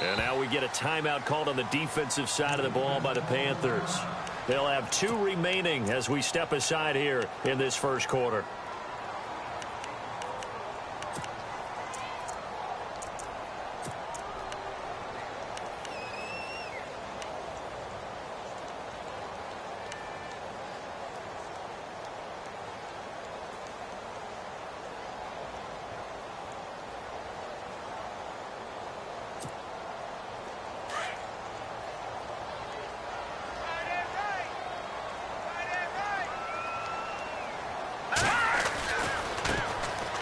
And now we get a timeout called on the defensive side of the ball by the Panthers. They'll have 2 remaining as we step aside here in this first quarter.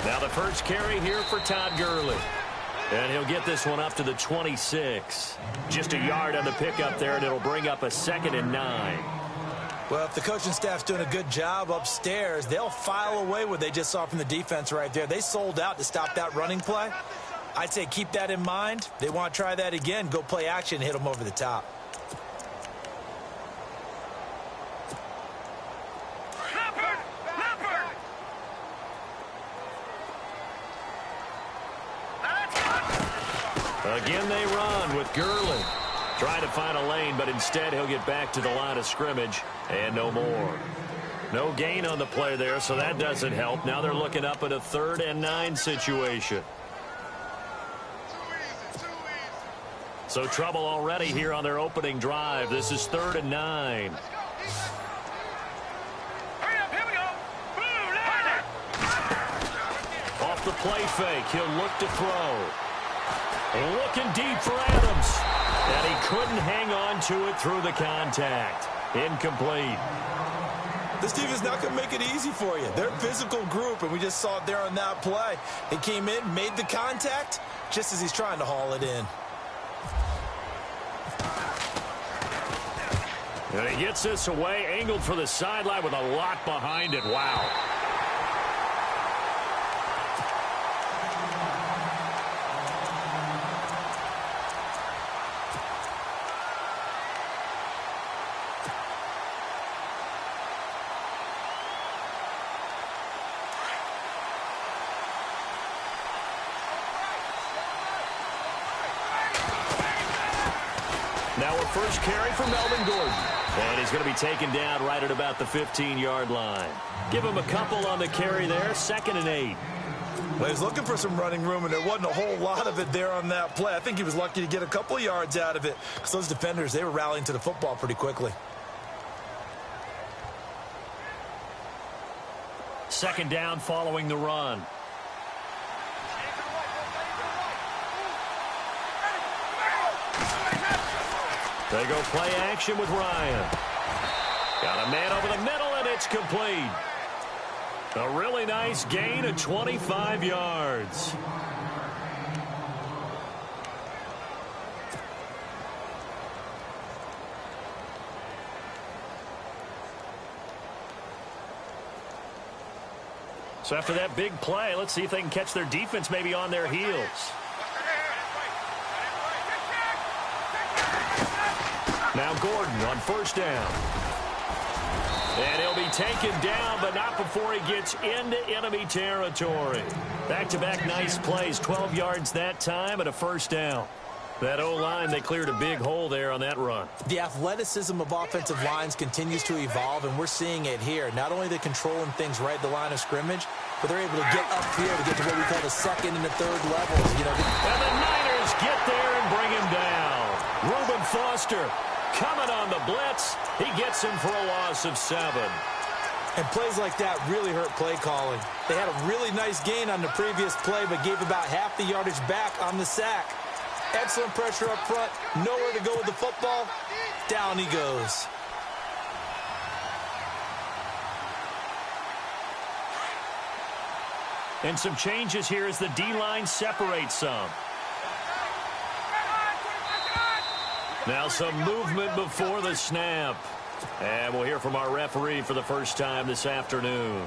Now the first carry here for Todd Gurley. And he'll get this one up to the 26. Just a yard on the pickup there, and it'll bring up a 2nd and 9. Well, if the coaching staff's doing a good job upstairs, they'll file away what they just saw from the defense right there. They sold out to stop that running play. I'd say keep that in mind. They want to try that again. Go play action, hit them over the top. Again they run with Gurley. Trying to find a lane, but instead he'll get back to the line of scrimmage and no more. No gain on the play there, so that doesn't help. Now they're looking up at a 3rd and 9 situation. So trouble already here on their opening drive. This is 3rd and 9. Off the play fake, he'll look to throw. Looking deep for Adams. And he couldn't hang on to it through the contact. Incomplete. This team is not going to make it easy for you. They're a physical group, and we just saw it there on that play. He came in, made the contact, just as he's trying to haul it in. And he gets this away, angled for the sideline with a lot behind it. Wow. Now a first carry for Melvin Gordon. And he's going to be taken down right at about the 15-yard line. Give him a couple on the carry there, 2nd and 8. Well, he's looking for some running room, and there wasn't a whole lot of it there on that play. I think he was lucky to get a couple of yards out of it because those defenders, they were rallying to the football pretty quickly. 2nd down following the run. They go play action with Ryan. Got a man over the middle, and it's complete. A really nice gain of 25 yards. So after that big play, let's see if they can catch their defense maybe on their heels. Now Gordon on 1st down. And he'll be taken down, but not before he gets into enemy territory. Back-to-back nice plays, 12 yards that time and a 1st down. That O-line, they cleared a big hole there on that run. The athleticism of offensive lines continues to evolve, and we're seeing it here. Not only are they controlling things right at the line of scrimmage, but they're able to get upfield to get to what we call the 2nd and the 3rd levels. You know, and the Niners get there and bring him down. Reuben Foster coming on the blitz. He gets him for a loss of 7. And plays like that really hurt play calling. They had a really nice gain on the previous play, but gave about half the yardage back on the sack. Excellent pressure up front. Nowhere to go with the football. Down he goes. And some changes here as the D-line separates some. Now some movement before the snap. And we'll hear from our referee for the first time this afternoon.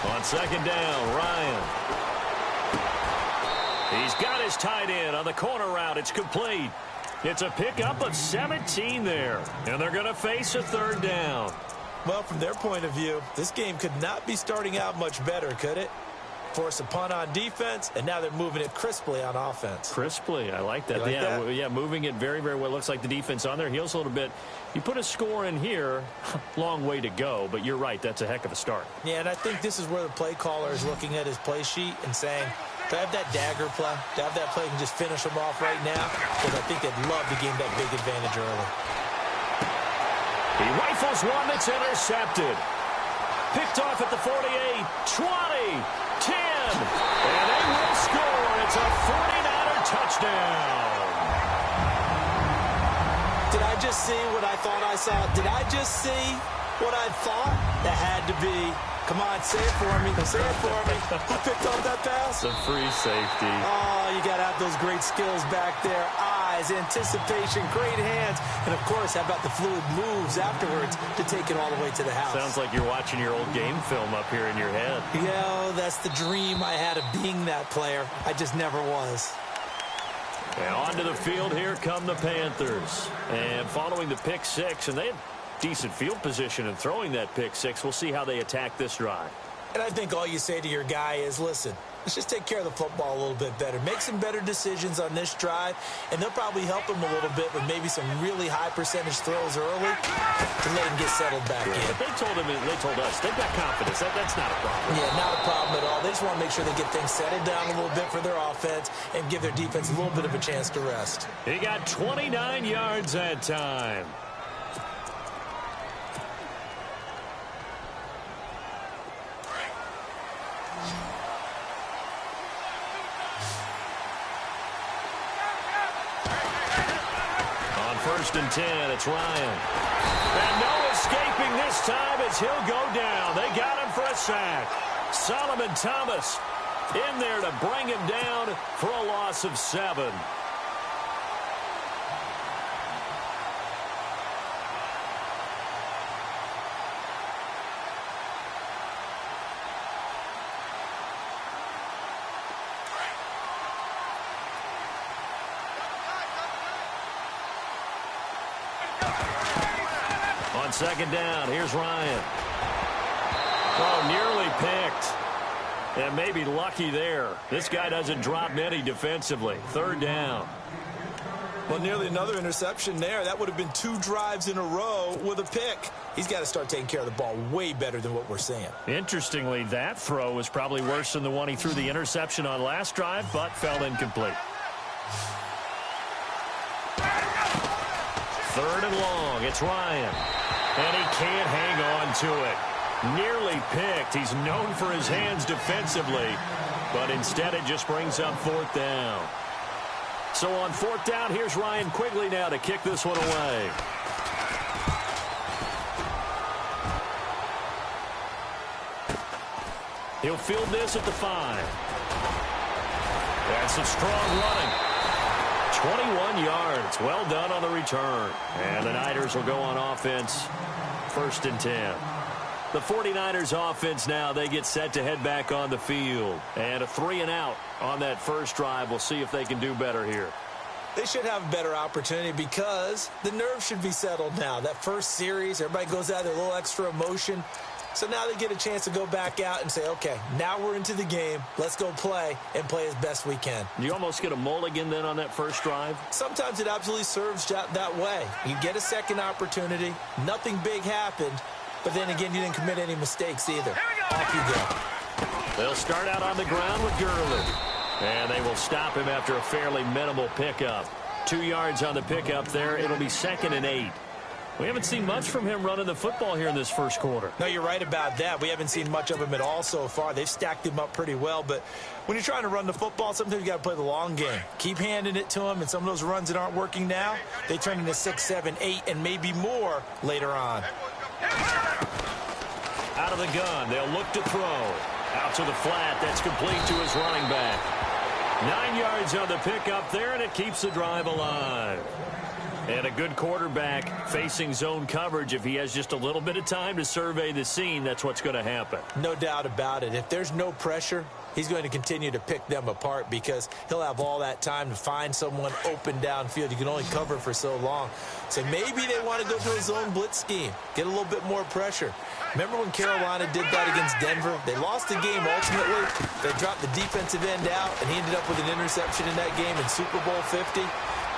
On 2nd down, Ryan. He's got his tight end on the corner route. It's complete. It's a pickup of 17 there, and they're going to face a third down. Well, from their point of view, this game could not be starting out much better, could it? Force a punt on defense, and now they're moving it crisply on offense. Crisply, I like that. Yeah, moving it very, very well. Looks like the defense on their heels a little bit. You put a score in here, long way to go, but you're right, that's a heck of a start. Yeah, and I think this is where the play caller is looking at his play sheet and saying, do I have that dagger play? Do I have that play and just finish them off right now? Because I think they'd love to gain that big advantage early. He rifles one that's intercepted. Picked off at the 48, 20, 10, and they will score. It's a 49er touchdown. Did I just see what I thought I saw? Did I just see what I thought? That had to be. Come on, say it for me. Say it for me. Who picked off that pass? The free safety. Oh, you got to have those great skills back there. Eyes, anticipation, great hands. And, of course, how about the fluid moves afterwards to take it all the way to the house? Sounds like you're watching your old game film up here in your head. Yeah, that's the dream I had of being that player. I just never was. And onto the field, here come the Panthers. And following the pick six, and they had decent field position in throwing that pick six. We'll see how they attack this drive. And I think all you say to your guy is, listen, let's just take care of the football a little bit better. Make some better decisions on this drive, and they'll probably help him a little bit with maybe some really high percentage throws early to let him get settled back in. But they told us, they've got confidence. That's not a problem. Yeah, not a problem at all. They just want to make sure they get things settled down a little bit for their offense and give their defense a little bit of a chance to rest. He got 29 yards that time. First and 10, it's Ryan. And no escaping this time as he'll go down. They got him for a sack. Solomon Thomas in there to bring him down for a loss of 7. On second down, here's Ryan. Oh, nearly picked. And maybe lucky there. This guy doesn't drop many defensively. Third down. Well, nearly another interception there. That would have been 2 drives in a row with a pick. He's got to start taking care of the ball way better than what we're seeing. Interestingly, that throw was probably worse than the one he threw the interception on last drive, but fell incomplete. Third and long, it's Ryan. And he can't hang on to it. Nearly picked. He's known for his hands defensively, but instead it just brings up fourth down. So on fourth down, here's Ryan Quigley now to kick this one away. He'll field this at the 5. That's some strong running. 21 yards. Well done on the return. And the Niners will go on offense. First and 10. The 49ers offense now, they get set to head back on the field. And a 3 and out on that first drive. We'll see if they can do better here. They should have a better opportunity because the nerves should be settled now. That first series, everybody goes out there, a little extra emotion. So now they get a chance to go back out and say, okay, now we're into the game. Let's go play and play as best we can. You almost get a mulligan then on that first drive? Sometimes it absolutely serves that way. You get a second opportunity. Nothing big happened. But then again, you didn't commit any mistakes either. Off you go. They'll start out on the ground with Gurley. And they will stop him after a fairly minimal pickup. 2 yards on the pickup there. It'll be 2nd and 8. We haven't seen much from him running the football here in this first quarter. No, you're right about that. We haven't seen much of him at all so far. They've stacked him up pretty well. But when you're trying to run the football, sometimes you got to play the long game. Keep handing it to him, and some of those runs that aren't working now, they turn into 6, 7, 8, and maybe more later on. Out of the gun, they'll look to throw. Out to the flat, that's complete to his running back. 9 yards on the pickup there, and it keeps the drive alive. And a good quarterback facing zone coverage, if he has just a little bit of time to survey the scene, that's what's going to happen. No doubt about it. If there's no pressure, he's going to continue to pick them apart because he'll have all that time to find someone open downfield. You can only cover for so long. So maybe they want to go to a zone blitz scheme, get a little bit more pressure. Remember when Carolina did that against Denver? They lost the game ultimately. They dropped the defensive end out, and he ended up with an interception in that game in Super Bowl 50.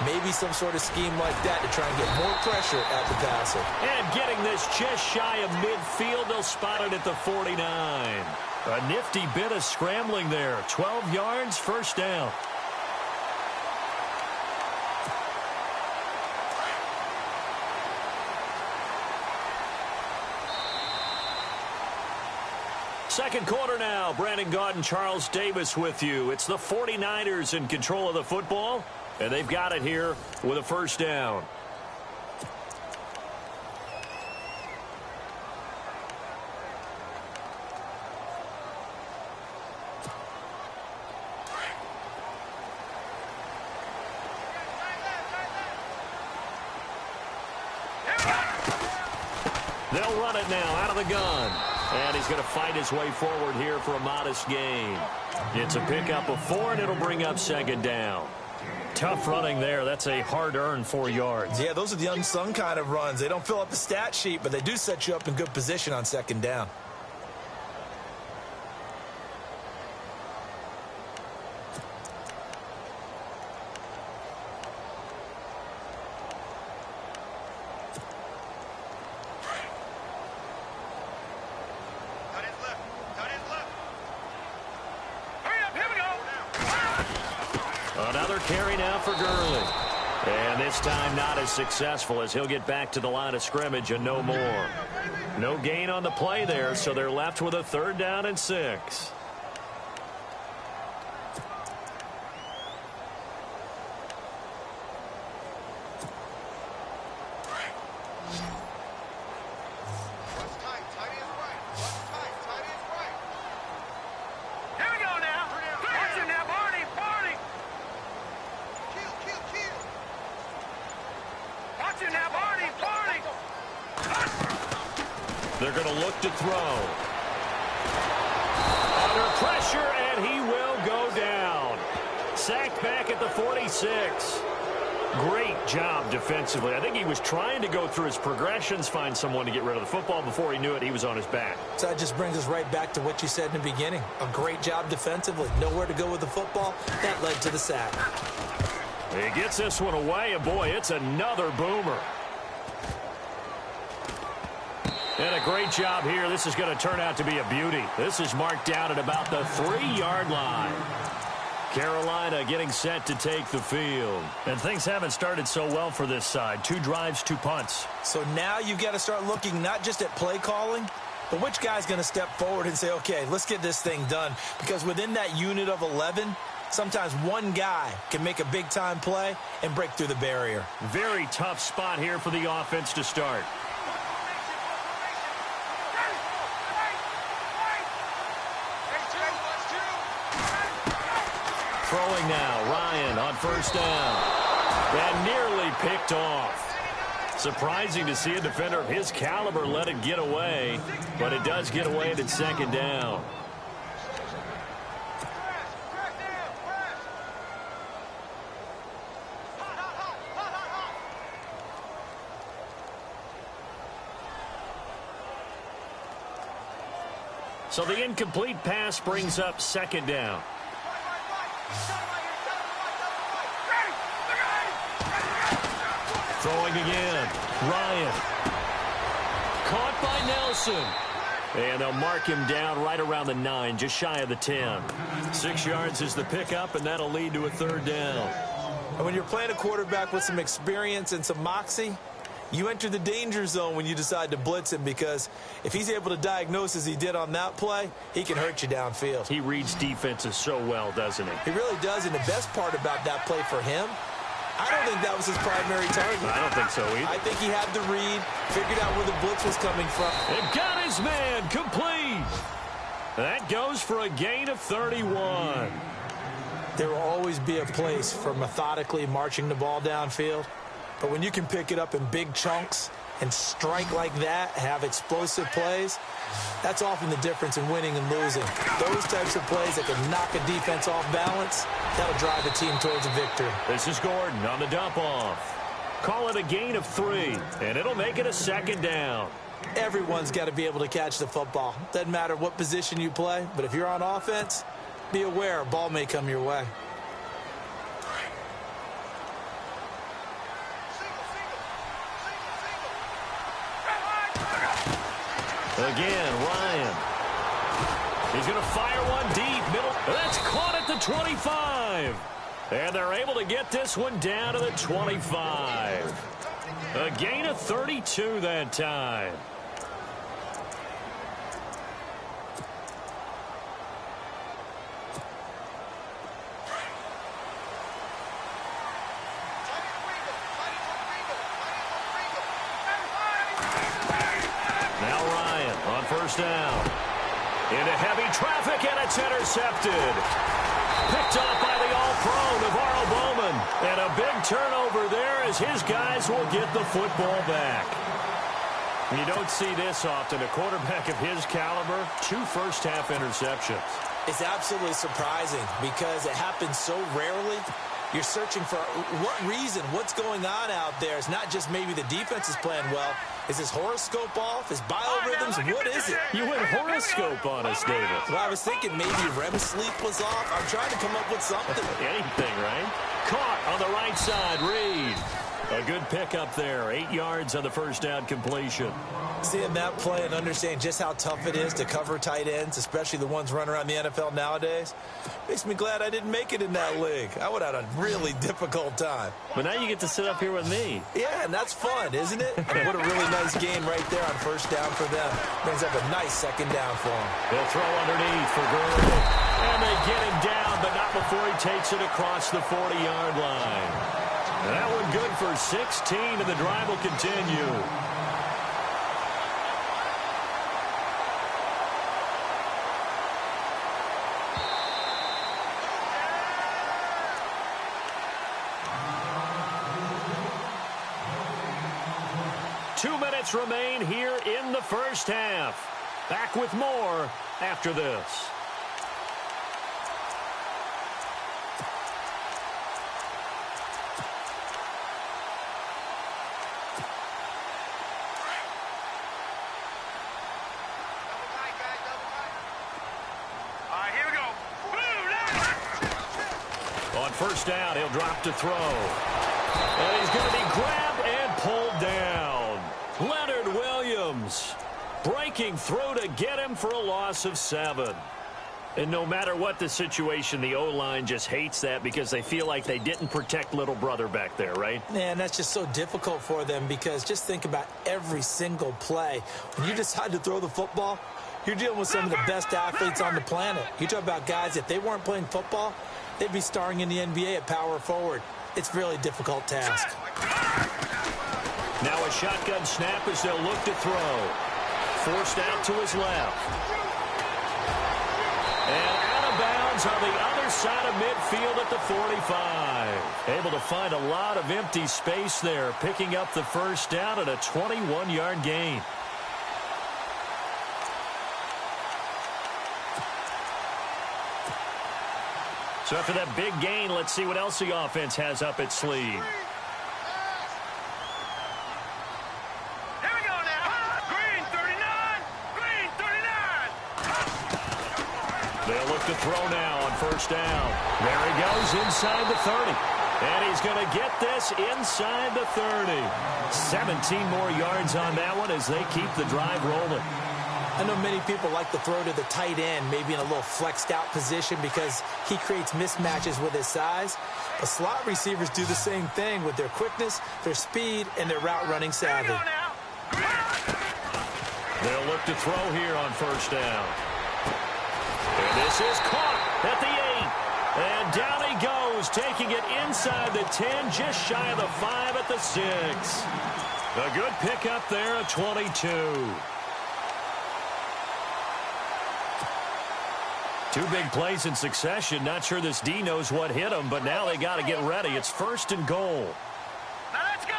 Maybe some sort of scheme like that to try and get more pressure at the passer. And getting this just shy of midfield, they'll spot it at the 49. A nifty bit of scrambling there. 12 yards, first down. Second quarter now. Brandon Gaudin and Charles Davis with you. It's the 49ers in control of the football, and they've got it here with a first down. They'll run it now out of the gun. And he's going to fight his way forward here for a modest gain. It's a pickup of 4, and it'll bring up second down. Tough running there. That's a hard-earned 4 yards. Yeah, those are the unsung kind of runs. They don't fill up the stat sheet, but they do set you up in good position on second down. Another carry now for Gurley. And this time not as successful as he'll get back to the line of scrimmage and no more. No gain on the play there, so they're left with a 3rd down and 6. They're going to look to throw. Under pressure, and he will go down. Sacked back at the 46. Great job defensively. I think he was trying to go through his progressions, find someone to get rid of the football. Before he knew it, he was on his back. So that just brings us right back to what you said in the beginning. A great job defensively. Nowhere to go with the football. That led to the sack. He gets this one away, and boy, it's another boomer. And a great job here. This is going to turn out to be a beauty. This is marked down at about the 3-yard line. Carolina getting set to take the field. And things haven't started so well for this side. 2 drives, 2 punts. So now you've got to start looking not just at play calling, but which guy's going to step forward and say, okay, let's get this thing done. Because within that unit of 11, sometimes one guy can make a big-time play and break through the barrier. Very tough spot here for the offense to start. Throwing now, Ryan on first down. And nearly picked off. Surprising to see a defender of his caliber let it get away, but it does get away at second down. So the incomplete pass brings up second down. Throwing again. Ryan. Caught by Nelson. And they'll mark him down right around the 9, just shy of the 10. 6 yards is the pickup, and that'll lead to a 3rd down. And when you're playing a quarterback with some experience and some moxie, you enter the danger zone when you decide to blitz him, because if he's able to diagnose as he did on that play, he can hurt you downfield. He reads defenses so well, doesn't he? He really does, and the best part about that play for him, I don't think that was his primary target. I don't think so either. I think he had the read, figured out where the blitz was coming from. And got his man complete. That goes for a gain of 31. There will always be a place for methodically marching the ball downfield, But when you can pick it up in big chunks and strike like that, have explosive plays, that's often the difference in winning and losing. Those types of plays that can knock a defense off balance, that'll drive a team towards a victory. This is Gordon on the dump-off. Call it a gain of 3, and it'll make it a second down. Everyone's got to be able to catch the football. Doesn't matter what position you play, but if you're on offense, be aware a ball may come your way. Again, Ryan. He's going to fire one deep. Middle. That's caught at the 25. And they're able to get this one down to the 25. A gain of 32 that time. First down. Into heavy traffic, and it's intercepted. Picked off by the all-pro, Navarro Bowman. And a big turnover there as his guys will get the football back. You don't see this often. A quarterback of his caliber, 2 first-half interceptions. It's absolutely surprising because it happens so rarely. You're searching for what reason, what's going on out there. It's not just maybe the defense is playing well. Is his horoscope off? His biorhythms? What is it? You went horoscope on us, David. Well, I was thinking maybe REM sleep was off. I'm trying to come up with something. Anything, right? Caught on the right side, Reed. A good pickup there. 8 yards on the first down completion. Seeing that play and understanding just how tough it is to cover tight ends, especially the ones running around the NFL nowadays, makes me glad I didn't make it in that league. I would have had a really difficult time. But now you get to sit up here with me. Yeah, and that's fun, isn't it? And what a really nice game right there on first down for them. Brings up a nice second down for them. They'll throw underneath for Gurley. And they get him down, but not before he takes it across the 40-yard line. And that one good for 16, and the drive will continue. Two minutes remain here in the first half. Back with more after this. On first down, he'll drop to throw. And he's going to be grabbed and pulled down. Leonard Williams breaking through to get him for a loss of 7. And no matter what the situation, the O-line just hates that because they feel like they didn't protect little brother back there, right? Man, that's just so difficult for them because just think about every single play. When you decide to throw the football, you're dealing with some of the best athletes on the planet. You talk about guys, if they weren't playing football, they'd be starring in the NBA at power forward. It's a really difficult task. Now a shotgun snap as they'll look to throw. Forced out to his left. And out of bounds on the other side of midfield at the 45. Able to find a lot of empty space there, picking up the first down at a 21-yard gain. So after that big gain, let's see what else the offense has up its sleeve. They'll look to throw now on first down. There he goes inside the 30. And he's going to get this inside the 30. 17 more yards on that one as they keep the drive rolling. I know many people like to throw to the tight end, maybe in a little flexed out position because he creates mismatches with his size. But slot receivers do the same thing with their quickness, their speed, and their route running savvy. They'll look to throw here on first down. And this is caught at the 8. And down he goes, taking it inside the 10, just shy of the 5 at the 6. A good pickup there at 22. Two big plays in succession. Not sure this D knows what hit him, but now they got to get ready. It's first and goal. Now let's go.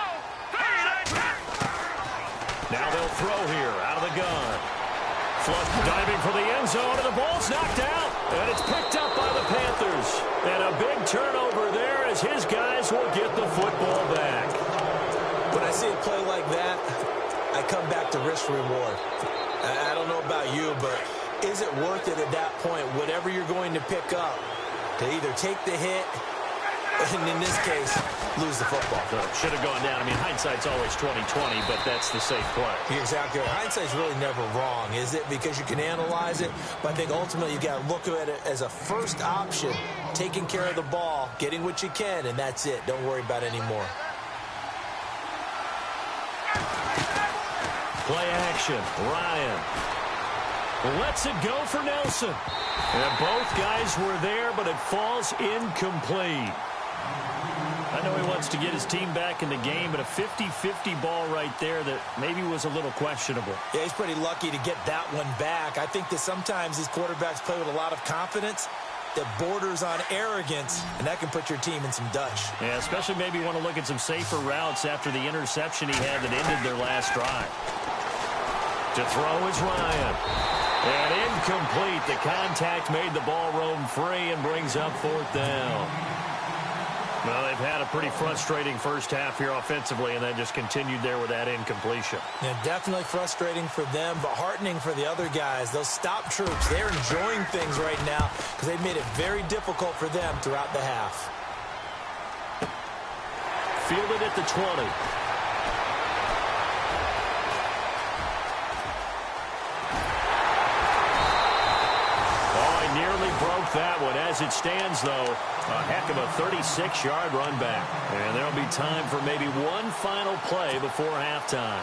Now they'll throw here out of the gun. Flood diving for the end zone, and the ball's knocked out. And it's picked up by the Panthers. And a big turnover there as his guys will get the football back. When I see a play like that, I come back to risk-reward. I don't know about you, but is it worth it at that point, whatever you're going to pick up, to either take the hit, and in this case, lose the football? Should have gone down. I mean, hindsight's always 20/20, but that's the safe play. You're exactly right. Hindsight's really never wrong, is it? Because you can analyze it, but I think ultimately you got to look at it as a first option, taking care of the ball, getting what you can, and that's it. Don't worry about it anymore. Play action. Ryan lets it go for Nelson. And both guys were there, but it falls incomplete. I know he wants to get his team back in the game, but a 50-50 ball right there that maybe was a little questionable. Yeah, he's pretty lucky to get that one back. I think that sometimes these quarterbacks play with a lot of confidence that borders on arrogance, and that can put your team in some dutch. Yeah, especially maybe want to look at some safer routes after the interception he had that ended their last drive. To throw is Ryan. And incomplete. The contact made the ball roam free and brings up fourth down. Well, they've had a pretty frustrating first half here offensively, and then just continued there with that incompletion. Yeah, definitely frustrating for them, but heartening for the other guys. Those stop troops, they're enjoying things right now because they've made it very difficult for them throughout the half. Fielded at the 20. Broke that one. As it stands, though, a heck of a 36-yard run back. And there'll be time for maybe one final play before halftime.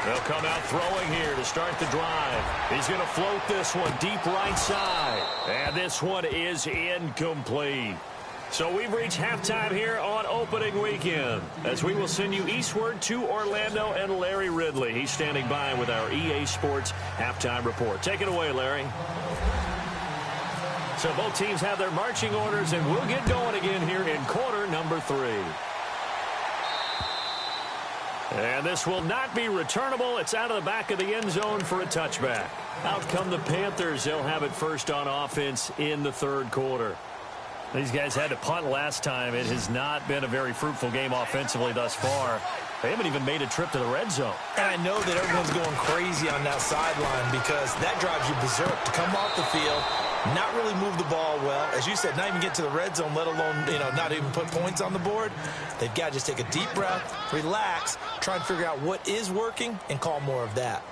They'll come out throwing here to start the drive. He's going to float this one deep right side. And this one is incomplete. So we've reached halftime here on opening weekend, as we will send you eastward to Orlando and Larry Ridley. He's standing by with our EA Sports halftime report. Take it away, Larry. So both teams have their marching orders, and we'll get going again here in quarter number 3. And this will not be returnable. It's out of the back of the end zone for a touchback. Out come the Panthers. They'll have it first on offense in the third quarter. These guys had to punt last time. It has not been a very fruitful game offensively thus far. They haven't even made a trip to the red zone. And I know that everyone's going crazy on that sideline because that drives you berserk to come off the field, not really move the ball well. As you said, not even get to the red zone, let alone, not even put points on the board. They've got to just take a deep breath, relax, try and figure out what is working, and call more of that.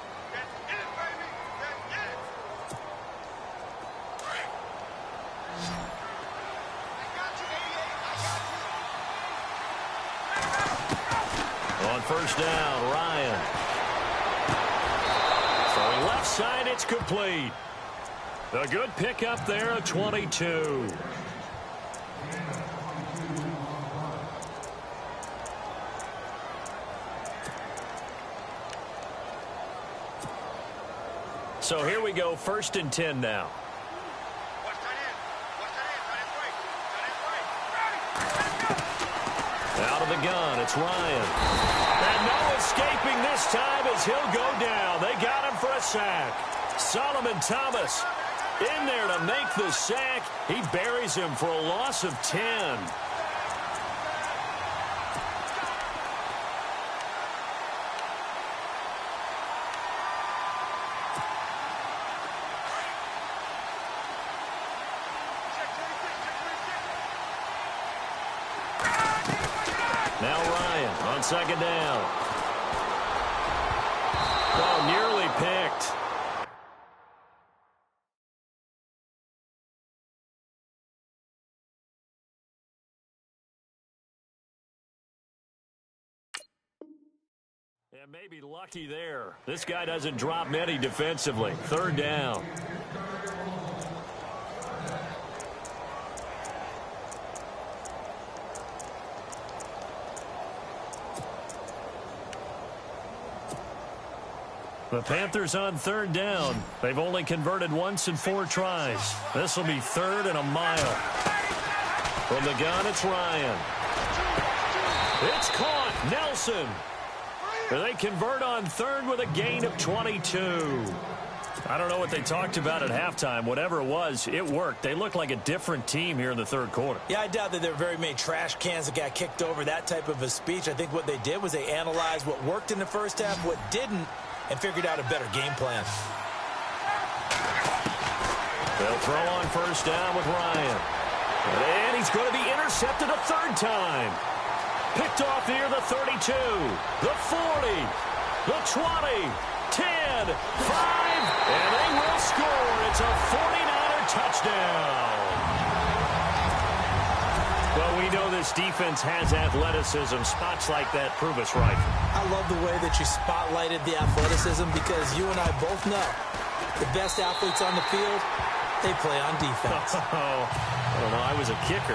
On first down, Ryan. Throwing left side, it's complete. A good pickup there at 22. So here we go, 1st and 10 now. Out of the gun, it's Ryan. And no escaping this time as he'll go down. They got him for a sack. Solomon Thomas in there to make the sack. He buries him for a loss of 10. Now Ryan on second down. Oh, nearly picked. And maybe lucky there. This guy doesn't drop many defensively. 3rd down. The Panthers on third down. They've only converted once in 4 tries. This will be 3rd and a mile. From the gun, it's Ryan. It's caught. Nelson. They convert on 3rd with a gain of 22. I don't know what they talked about at halftime. Whatever it was, it worked. They look like a different team here in the 3rd quarter. Yeah, I doubt that there were very many trash cans that got kicked over, that type of a speech. I think what they did was they analyzed what worked in the first half, what didn't, and figured out a better game plan. They'll throw on 1st down with Ryan. And he's going to be intercepted a 3rd time. Picked off near the 32, the 40, the 20, 10, 5, and they will score. It's a 49er touchdown. Well, we know this defense has athleticism. Spots like that prove us right. I love the way that you spotlighted the athleticism because you and I both know the best athletes on the field, they play on defense. I don't know. I was a kicker.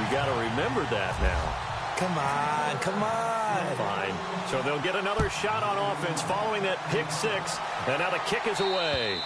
You got to remember that now. Come on, come on. Fine. So they'll get another shot on offense following that pick 6. And now the kick is away.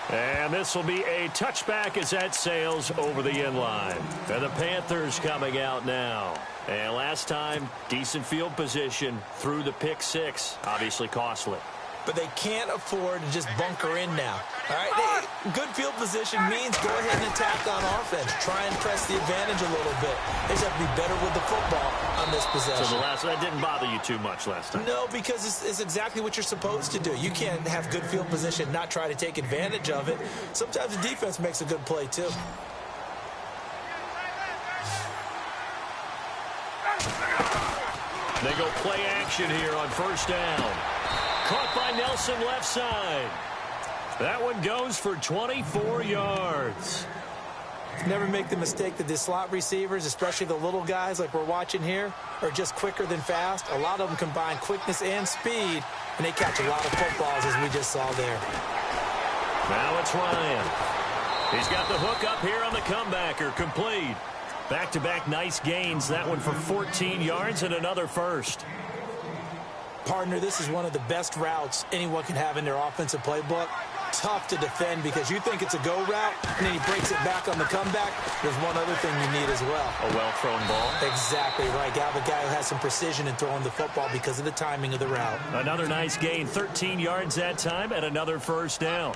And this will be a touchback as that sails over the end line. And the Panthers coming out now. And last time, decent field position through the pick 6. Obviously costly. But they can't afford to just bunker in now. All right, good field position means go ahead and attack on offense. Try and press the advantage a little bit. They just have to be better with the football on this possession. So that didn't bother you too much last time? No, because it's exactly what you're supposed to do. You can't have good field position, not try to take advantage of it. Sometimes the defense makes a good play, too. They go play action here on 1st down. Caught by Nelson left side. That one goes for 24 yards. Never make the mistake that the slot receivers, especially the little guys like we're watching here, are just quicker than fast. A lot of them combine quickness and speed, and they catch a lot of footballs, as we just saw there. Now it's Ryan. He's got the hook up here on the comebacker. Complete. Back-to-back nice gains. That one for 14 yards and another first. Partner, this is one of the best routes anyone can have in their offensive playbook. Tough to defend because you think it's a go route, and then he breaks it back on the comeback. There's one other thing you need as well. A well-thrown ball. Exactly right. You have a guy who has some precision in throwing the football because of the timing of the route. Another nice gain, 13 yards that time, and another 1st down.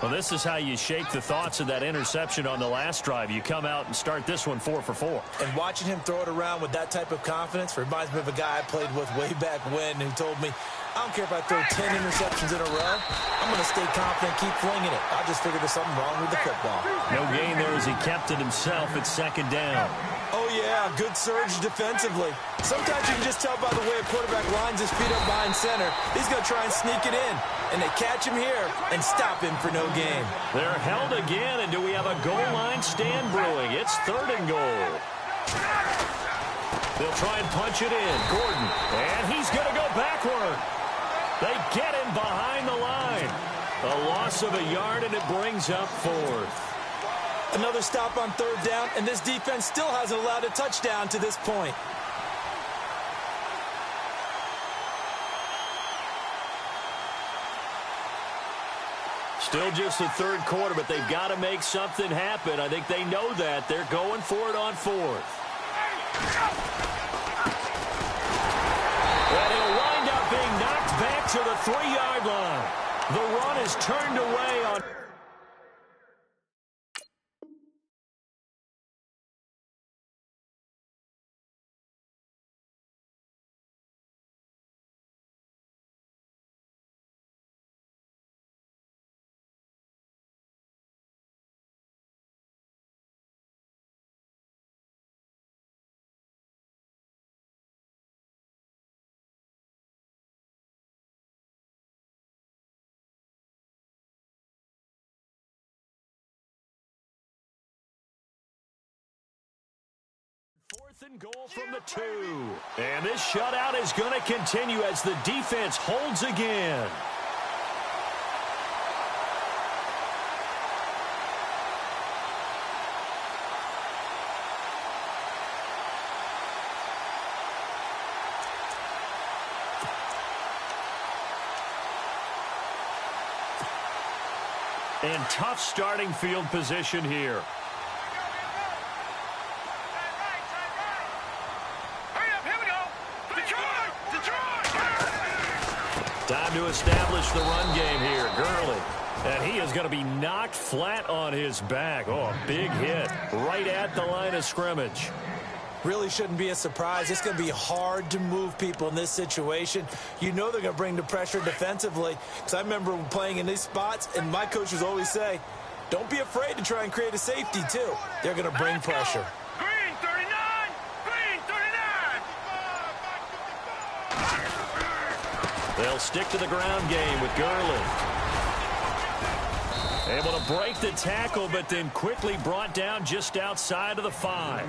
Well, this is how you shake the thoughts of that interception on the last drive. You come out and start this one 4 for 4. And watching him throw it around with that type of confidence reminds me of a guy I played with way back when who told me, I don't care if I throw 10 interceptions in a row. I'm going to stay confident, keep flinging it. I just figured there's something wrong with the football. No gain there as he kept it himself at 2nd down. Oh, yeah, good surge defensively. Sometimes you can just tell by the way a quarterback lines his feet up behind center. He's going to try and sneak it in. And they catch him here and stop him for no gain. They're held again, and do we have a goal line stand brewing? It's 3rd and goal. They'll try and punch it in. Gordon, and he's going to go backward. They get him behind the line. A loss of a yard, and it brings up 4th. Another stop on 3rd down, and this defense still hasn't allowed a touchdown to this point. Still just the 3rd quarter, but they've got to make something happen. I think they know that. They're going for it on 4th. And he'll wind up being knocked back to the 3-yard line. The run is turned away on... Fourth and goal from the 2. And this shutout is going to continue as the defense holds again. And tough starting field position here. Time to establish the run game here. Gurley. And he is going to be knocked flat on his back. Oh, a big hit right at the line of scrimmage. Really shouldn't be a surprise. It's going to be hard to move people in this situation. You know they're going to bring the pressure defensively. Because I remember playing in these spots, and my coaches always say, don't be afraid to try and create a safety, too. They're going to bring pressure. Green 39! Green 39! They'll stick to the ground game with Gurley. Able to break the tackle, but then quickly brought down just outside of the 5.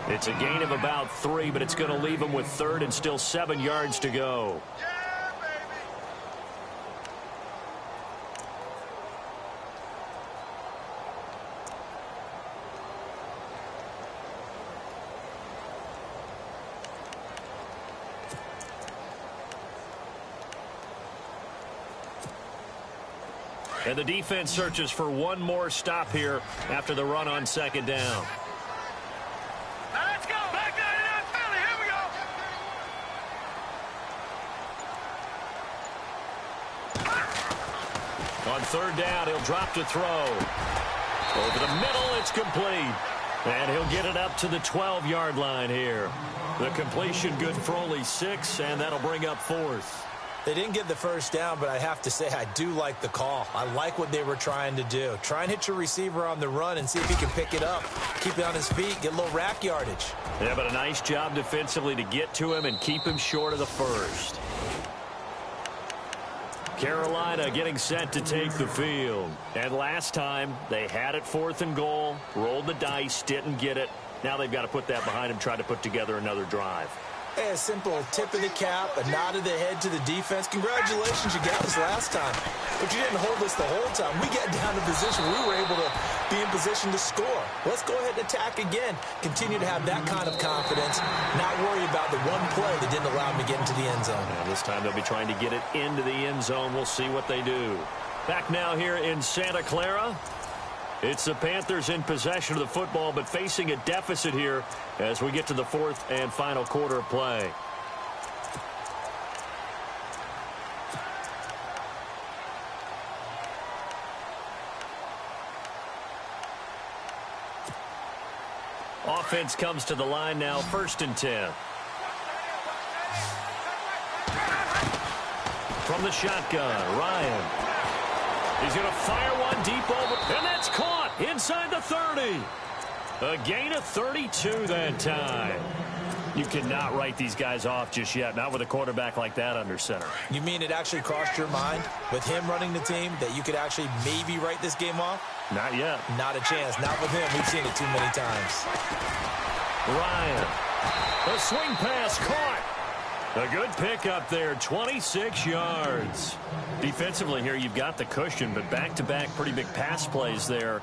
It's a gain of about 3, but it's going to leave him with 3rd and still 7 yards to go. And the defense searches for one more stop here after the run on 2nd down. Let's go! Back 99 Philly, here we go! On 3rd down, he'll drop to throw. Over the middle, it's complete. And he'll get it up to the 12-yard line here. The completion good for only 6, and that'll bring up 4th. They didn't get the 1st down, but I have to say I do like the call. I like what they were trying to do. Try and hit your receiver on the run and see if he can pick it up. Keep it on his feet, get a little rack yardage. Yeah, but a nice job defensively to get to him and keep him short of the 1st. Carolina getting set to take the field. And last time, they had it 4th and goal, rolled the dice, didn't get it. Now they've got to put that behind them, try to put together another drive. A simple tip of the cap, a nod of the head to the defense. Congratulations, you got us last time. But you didn't hold us the whole time. We got down to position. We were able to be in position to score. Let's go ahead and attack again. Continue to have that kind of confidence. Not worry about the one play that didn't allow them to get into the end zone. And this time they'll be trying to get it into the end zone. We'll see what they do. Back now here in Santa Clara. It's the Panthers in possession of the football, but facing a deficit here as we get to the 4th and final quarter of play. Offense comes to the line now, 1st and 10. From the shotgun, Ryan. He's going to fire one deep over, and that's caught inside the 30. A gain of 32 that time. You cannot write these guys off just yet, not with a quarterback like that under center. You mean it actually crossed your mind with him running the team that you could actually maybe write this game off? Not yet. Not a chance. Not with him. We've seen it too many times. Ryan. A swing pass caught. A good pickup there, 26 yards. Defensively here, you've got the cushion, but back-to-back pretty big pass plays there.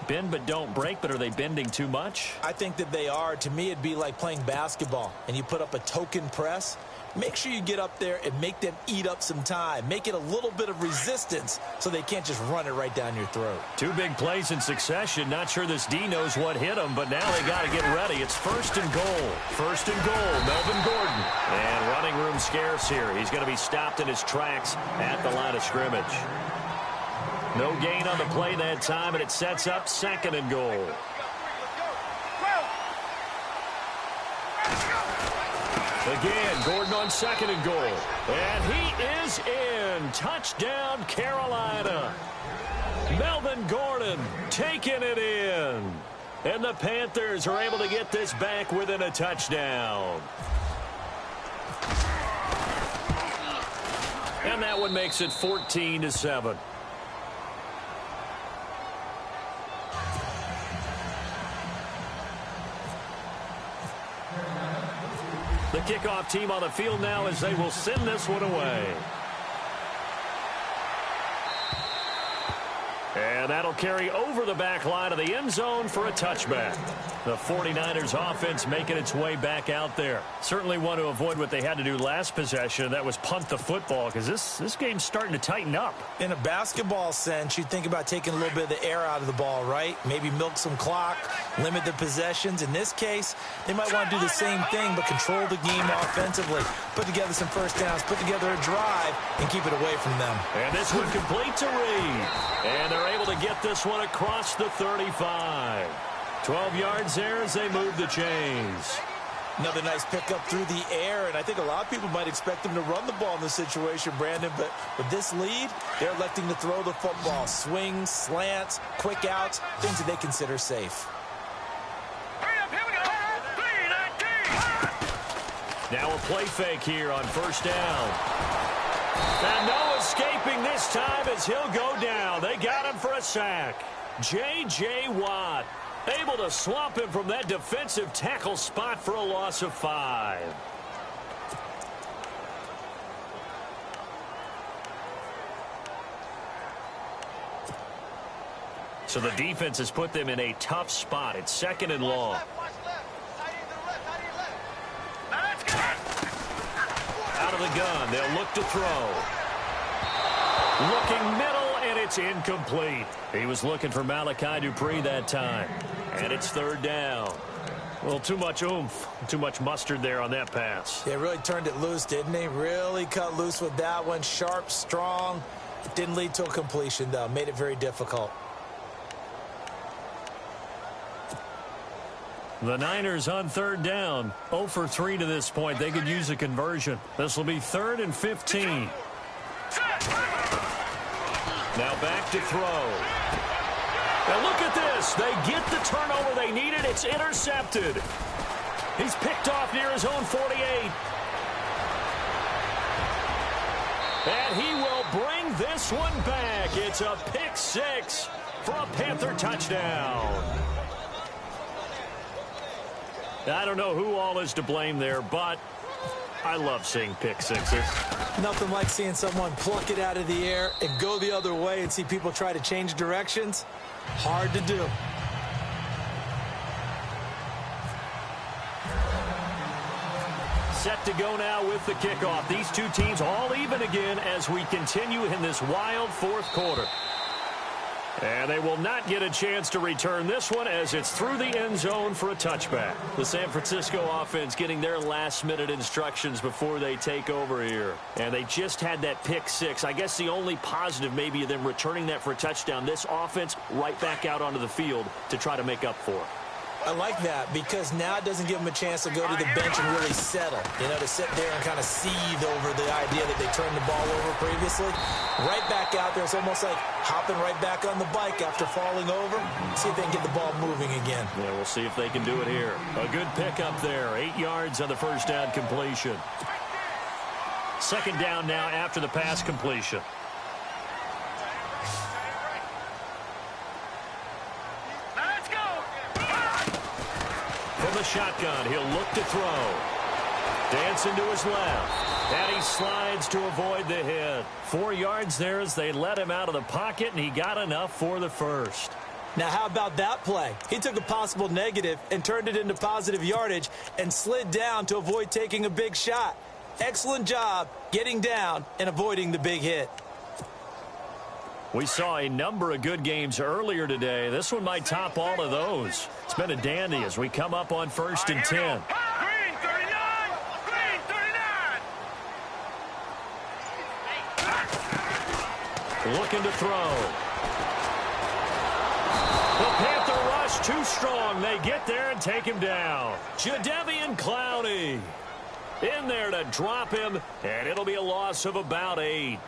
Bend but don't break, but are they bending too much? I think that they are. To me, it'd be like playing basketball, and you put up a token press. Make sure you get up there and make them eat up some time. Make it a little bit of resistance so they can't just run it right down your throat. 2 big plays in succession. Not sure this D knows what hit him, but now they got to get ready. It's 1st and goal. 1st and goal, Melvin Gordon. And running room scarce here. He's going to be stopped in his tracks at the line of scrimmage. No gain on the play that time, and it sets up 2nd and goal. Again, Gordon on 2nd and goal. And he is in. Touchdown, Carolina. Melvin Gordon taking it in. And the Panthers are able to get this back within a touchdown. And that one makes it 14-7. The kickoff team on the field now as they will send this one away. And And that'll carry over the back line of the end zone for a touchback. The 49ers offense making its way back out there. Certainly want to avoid what they had to do last possession. That was punt the football, because this game's starting to tighten up. In a basketball sense, you think about taking a little bit of the air out of the ball, right? Maybe milk some clock, limit the possessions. In this case, they might want to do the same thing, but control the game offensively. Put together some first downs, put together a drive, and keep it away from them. And this one complete to Reed. And they're able to get this one across the 35. 12 yards there as they move the chains. Another nice pickup through the air, and I think a lot of people might expect them to run the ball in this situation, Brandon, but with this lead, they're electing to throw the football. Swings, slants, quick outs, things that they consider safe. Now a play fake here on first down. And no escaping this time as he'll go down. They got him for a sack. J.J. Watt able to swamp him from that defensive tackle spot for a loss of 5. So the defense has put them in a tough spot. It's second and long. Out of the gun, they'll look to throw. Looking middle, and it's incomplete. He was looking for Malachi Dupree that time. And it's third down. Well, too much oomph, too much mustard there on that pass. They really turned it loose, didn't they? Really cut loose with that one. Sharp, strong. Didn't lead to a completion, though. Made it very difficult. The Niners on third down. 0 for 3 to this point. They could use a conversion. This will be 3rd and 15. Now back to throw. Now look at this. They get the turnover they needed. It's intercepted. He's picked off near his own 48. And he will bring this one back. It's a pick 6 for a Panther touchdown. I don't know who all is to blame there, but I love seeing pick sixes. Nothing like seeing someone pluck it out of the air and go the other way and see people try to change directions. Hard to do. Set to go now with the kickoff. These two teams all even again as we continue in this wild fourth quarter. And they will not get a chance to return this one as it's through the end zone for a touchback. The San Francisco offense getting their last-minute instructions before they take over here. And they just had that pick 6. I guess the only positive maybe of them returning that for a touchdown. This offense right back out onto the field to try to make up for it. I like that because now it doesn't give them a chance to go to the bench and really settle, to sit there and kind of seethe over the idea that they turned the ball over previously. Right back out there, it's almost like hopping right back on the bike after falling over. See if they can get the ball moving again. Yeah, we'll see if they can do it here. A good pickup there, 8 yards on the first down completion. Second down now after the pass completion. From the shotgun, he'll look to throw. Dancing to his left. And he slides to avoid the hit. 4 yards there as they let him out of the pocket, and he got enough for the first. Now, how about that play? He took a possible negative and turned it into positive yardage and slid down to avoid taking a big shot. Excellent job getting down and avoiding the big hit. We saw a number of good games earlier today. This one might top all of those. It's been a dandy as we come up on 1st and 10. Green 39! Green 39! Looking to throw. The Panther rush too strong. They get there and take him down. Jadeveon Clowney in there to drop him, and it'll be a loss of about 8.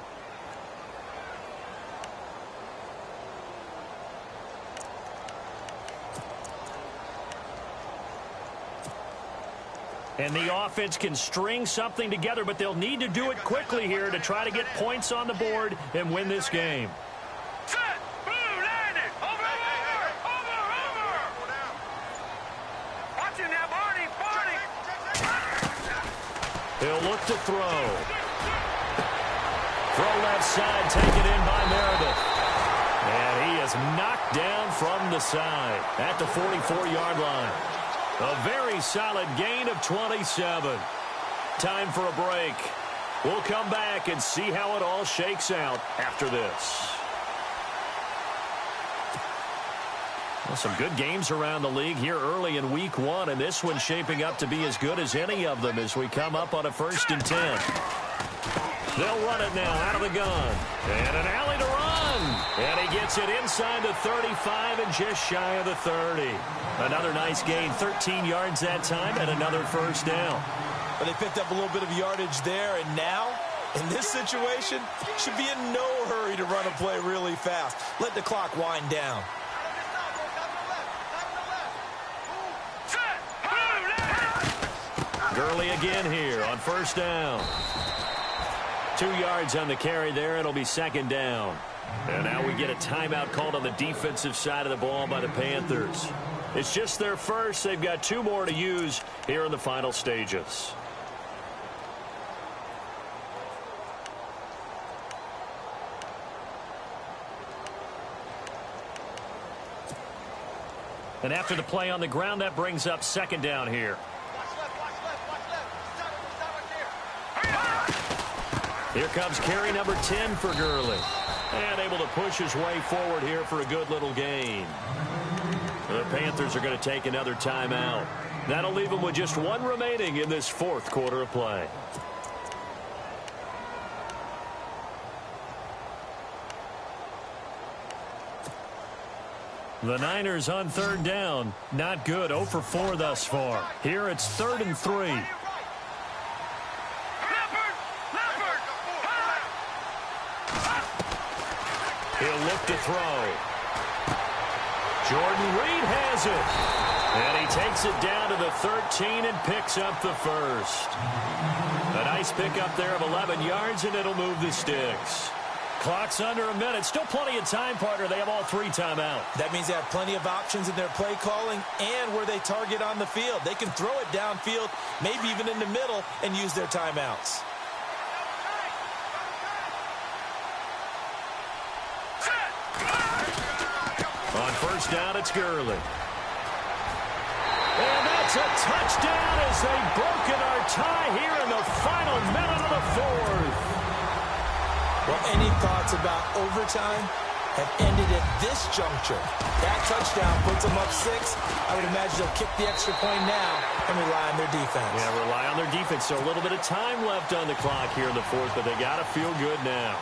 And the offense can string something together, but they'll need to do it quickly here to try to get points on the board and win this game. Set! Blue, landed! Over! Watch him now, Barney! He'll look to throw. Throw left side, taken in by Meredith. And he is knocked down from the side at the 44-yard line. A very solid gain of 27. Time for a break. We'll come back and see how it all shakes out after this. Well, some good games around the league here early in week one, and this one's shaping up to be as good as any of them as we come up on a 1st and 10. They'll run it now out of the gun. And an alley to run. And he gets it inside the 35 and just shy of the 30. Another nice gain, 13 yards that time, and another 1st down. But they picked up a little bit of yardage there, and now, in this situation, should be in no hurry to run a play really fast. Let the clock wind down. Gurley again here on 1st down. 2 yards on the carry there. It'll be 2nd down. And now we get a timeout called on the defensive side of the ball by the Panthers. It's just their first. They've got 2 more to use here in the final stages. And after the play on the ground, that brings up 2nd down here. Here comes carry number 10 for Gurley. And able to push his way forward here for a good little gain. The Panthers are going to take another timeout. That'll leave them with just 1 remaining in this 4th quarter of play. The Niners on 3rd down. Not good. 0 for 4 thus far. Here it's 3rd and 3. He'll look to throw. Jordan Reed has it. And he takes it down to the 13 and picks up the 1st. A nice pickup there of 11 yards, and it'll move the sticks. Clock's under a minute. Still plenty of time, partner. They have all 3 timeouts. That means they have plenty of options in their play calling and where they target on the field. They can throw it downfield, maybe even in the middle, and use their timeouts. On 1st down, it's Gurley. And that's a touchdown as they've broken our tie here in the final minute of the 4th. Well, any thoughts about overtime have ended at this juncture. That touchdown puts them up 6. I would imagine they'll kick the extra point now and rely on their defense. Yeah, rely on their defense. So a little bit of time left on the clock here in the 4th, but they got to feel good now.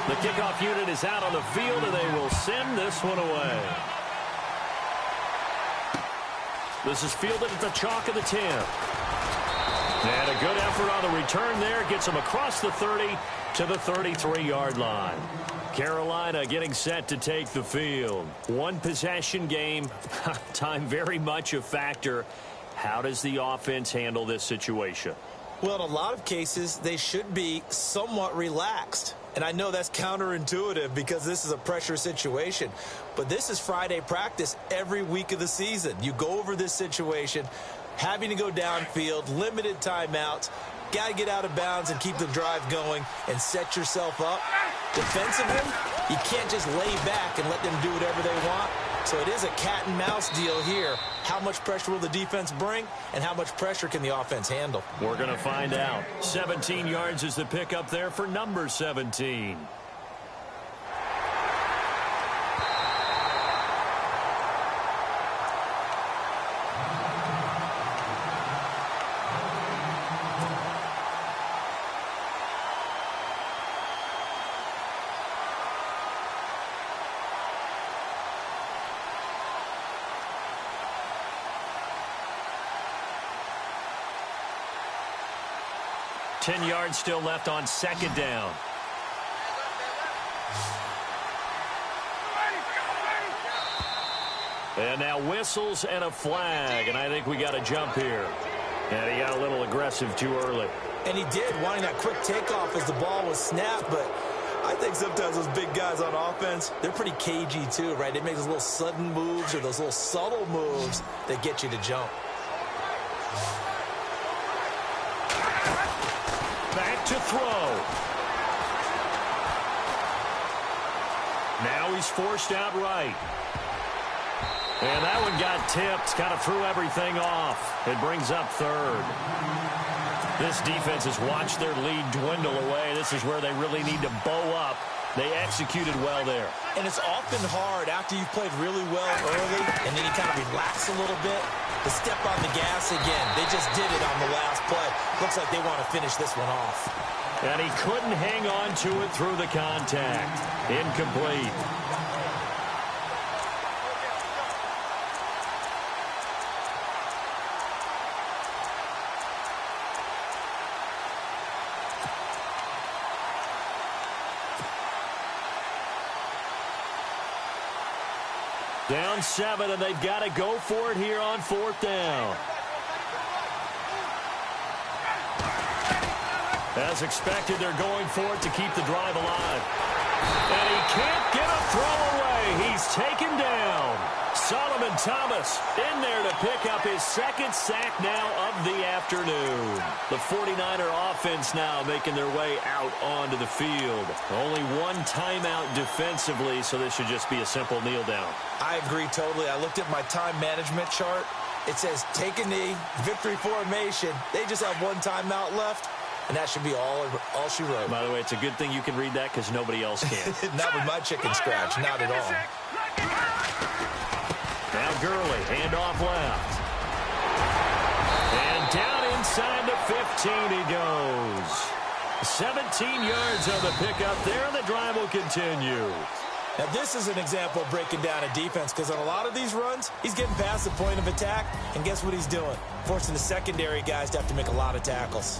The kickoff unit is out on the field, and they will send this one away. This is fielded at the chalk of the 10. And a good effort on the return there. Gets them across the 30 to the 33-yard line. Carolina getting set to take the field. 1 possession game. Time very much a factor. How does the offense handle this situation? Well, in a lot of cases, they should be somewhat relaxed. And I know that's counterintuitive because this is a pressure situation. But this is Friday practice every week of the season. You go over this situation, having to go downfield, limited timeouts, got to get out of bounds and keep the drive going and set yourself up. Defensively, you can't just lay back and let them do whatever they want. So it is a cat and mouse deal here. How much pressure will the defense bring, and how much pressure can the offense handle? We're going to find out. 17 yards is the pickup there for number 17. Ten yards still left on 2nd down. And now whistles and a flag, and I think we got a jump here. And he got a little aggressive too early. And he did, wanting that quick takeoff as the ball was snapped, but I think sometimes those big guys on offense, they're pretty cagey too, right? They make those little sudden moves or those little subtle moves that get you to jump. Back to throw. Now he's forced out right. And that one got tipped, kind of threw everything off. It brings up third. This defense has watched their lead dwindle away. This is where they really need to bow up. They executed well there. And it's often hard after you've played really well early and then you kind of relax a little bit to step on the gas again. They just did it on the last play. Looks like they want to finish this one off. And he couldn't hang on to it through the contact. Incomplete. Down 7, and they've got to go for it here on 4th down. As expected, they're going for it to keep the drive alive. And he can't get a throw away. He's taken down. Solomon Thomas in there to pick up his 2nd sack now of the afternoon. The 49er offense now making their way out onto the field. Only one timeout defensively, so this should just be a simple kneel down. I agree totally. I looked at my time management chart. It says take a knee, victory formation. They just have one timeout left. And that should be all she wrote. By the way, it's a good thing you can read that because nobody else can. Not with my chicken scratch. Not at all. Now Gurley, handoff left. And down inside the 15 he goes. 17 yards on the pickup there, and the drive will continue. Now, this is an example of breaking down a defense because on a lot of these runs, he's getting past the point of attack, and guess what he's doing? Forcing the secondary guys to have to make a lot of tackles.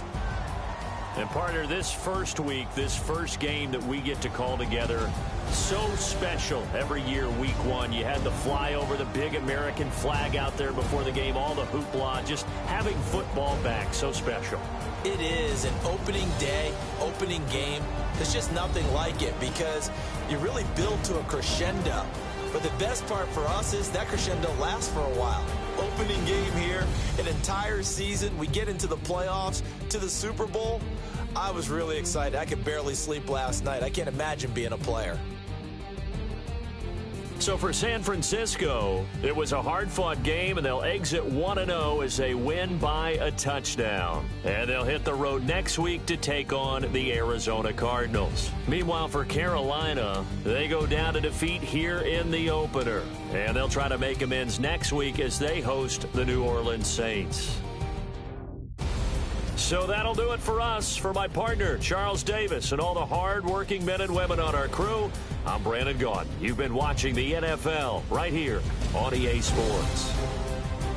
And, partner, this first week, this first game that we get to call together, so special every year, week 1. You had the flyover, the big American flag out there before the game, all the hoopla, just having football back, so special. It is an opening day, opening game. There's just nothing like it because you really build to a crescendo. But the best part for us is that crescendo lasts for a while. Opening game here, an entire season. We get into the playoffs, to the Super Bowl. I was really excited. I could barely sleep last night. I can't imagine being a player. So for San Francisco, it was a hard-fought game, and they'll exit 1-0 as they win by a touchdown. And they'll hit the road next week to take on the Arizona Cardinals. Meanwhile, for Carolina, they go down to defeat here in the opener. And they'll try to make amends next week as they host the New Orleans Saints. So that'll do it for us. For my partner, Charles Davis, and all the hard-working men and women on our crew, I'm Brandon Gaudin. You've been watching the NFL right here on EA Sports.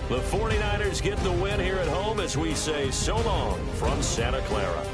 The 49ers get the win here at home as we say so long from Santa Clara.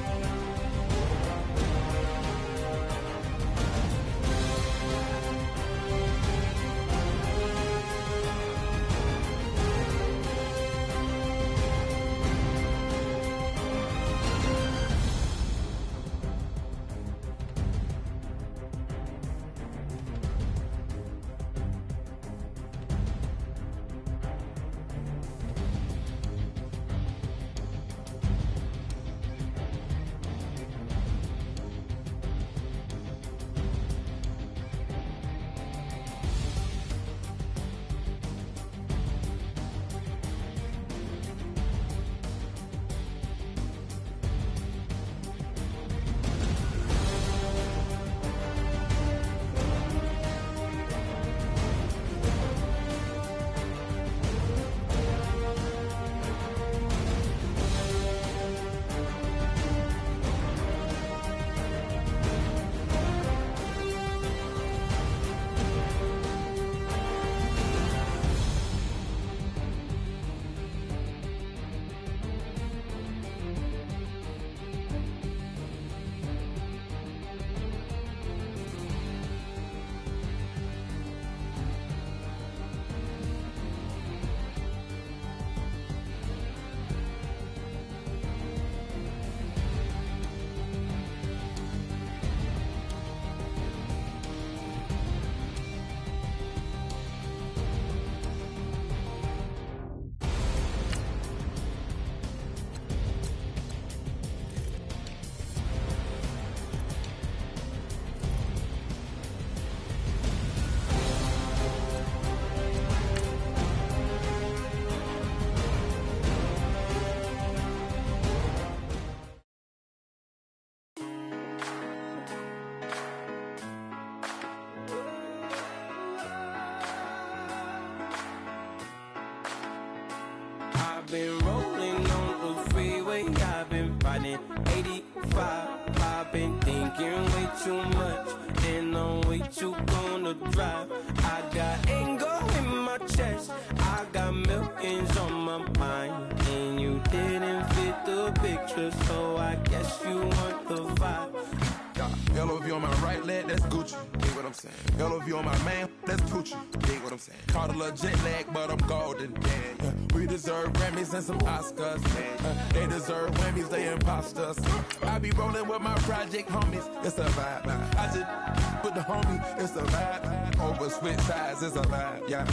too much, and I'm way too gonna drive. I got anger in my chest, I got millions on my mind, and you didn't fit the picture, so I guess you want the vibe. LOV on my right leg, that's Gucci. Dig what I'm saying? LOV on my man, that's Poochie. Dig what I'm saying? Caught a little jet lag, but I'm golden. Yeah. We deserve Grammys and some Oscars. They deserve Whammies, they imposters. I be rolling with my project homies. It's a vibe. I just put the homie, it's a vibe. Over switch sides, it's a vibe. Yeah.